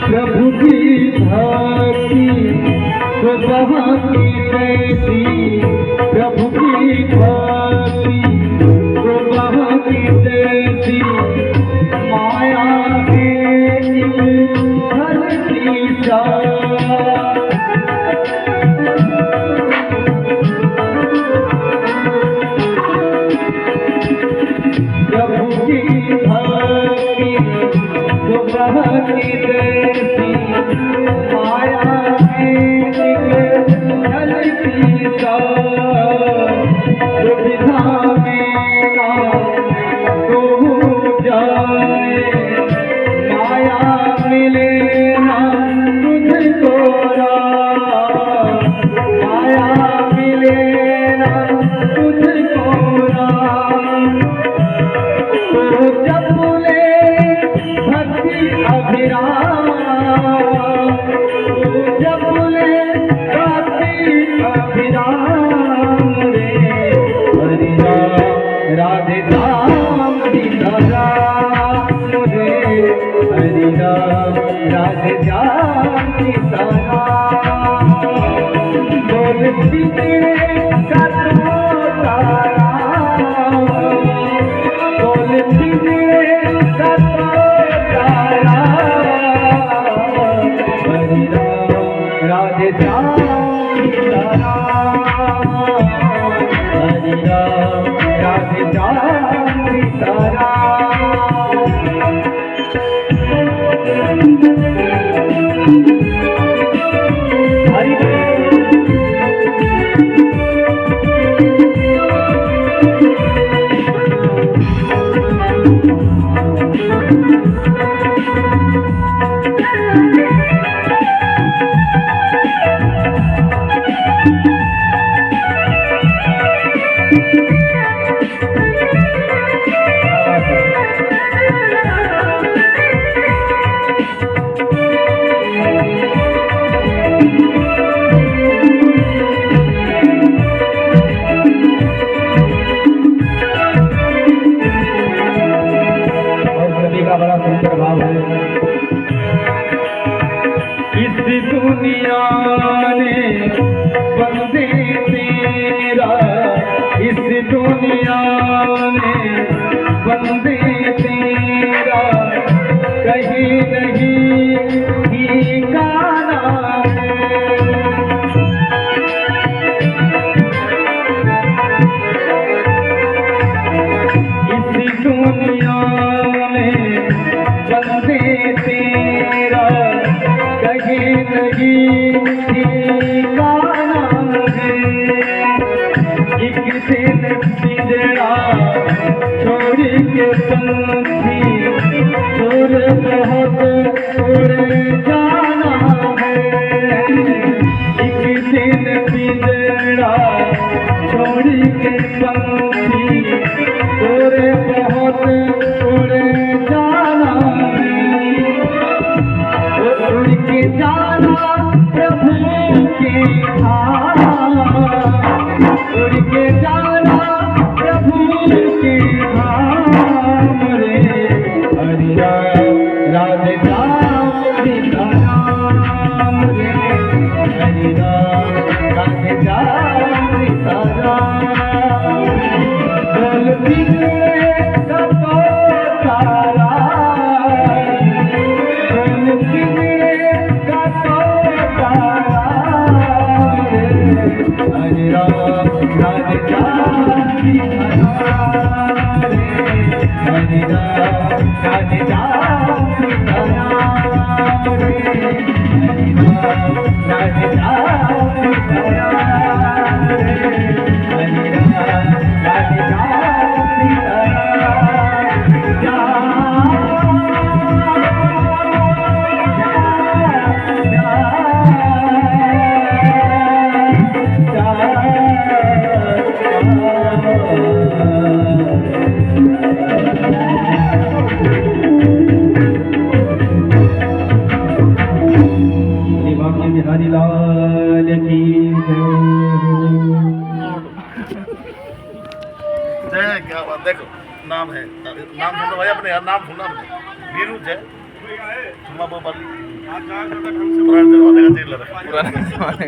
प्रभु की भक्ति स्वतः की जैसी, प्रभु की भक्ति स्वतः की जैसी, माया है एक घर की चाल। प्रभु की भक्ति स्वतः की जैसी, माया है एक जल की चाल। दुविधा में ना डूब जाए, माया मिले ना तुझको राह, माया मिले ना तुझको राह। तो जब ले भक्ति अभिराम, तो जब ले भक्ति अभिराम रे, हरि राम राधे श्याम सीता राम रे, हरि राम राधे श्याम सीता राम। बोलती तेरे कदमों तारा, बोलती तेरे कदमों तारा, हरि राम राधे श्याम सीता राम, हरि राम राधे श्याम सीता राम। हरि का बड़ा सुंदर भाव है। इस दुनिया ने बंदे तेरा, इस दुनिया ने बंदे तेरा, कहीं नहीं ठिकाना है। इस दुनिया बंदे तेरा, कहीं नहीं ठिकाना है। एक दिन पिंजरा छोड़ के पंछी दूर बहुत उड़ जाना है। एक दिन पिंजरा छोड़ के पंछी दूर बहुत उड़ जाना है। उड़ के जाना प्रभु के धाम, उड़ के जाना प्रभु के धाम रे, हरि राम राधे श्याम सीता राम रे, हरि राम राधे श्याम सीता राम। बोलती तारा, बोलती तारा रे, हरि राम राधे श्याम सीता राम रे, हरि राम राधे श्याम सीता राम रे, हरि राम राधे श्याम सीता राम रे, हरि राम राधे श्याम सीता राम। है क्या बात, देखो नाम है, नाम सुनो भाई अपने यार, नाम सुना अपने वीरू है सुमा बोपाली पुराने जमाने का टेलर है। पुराने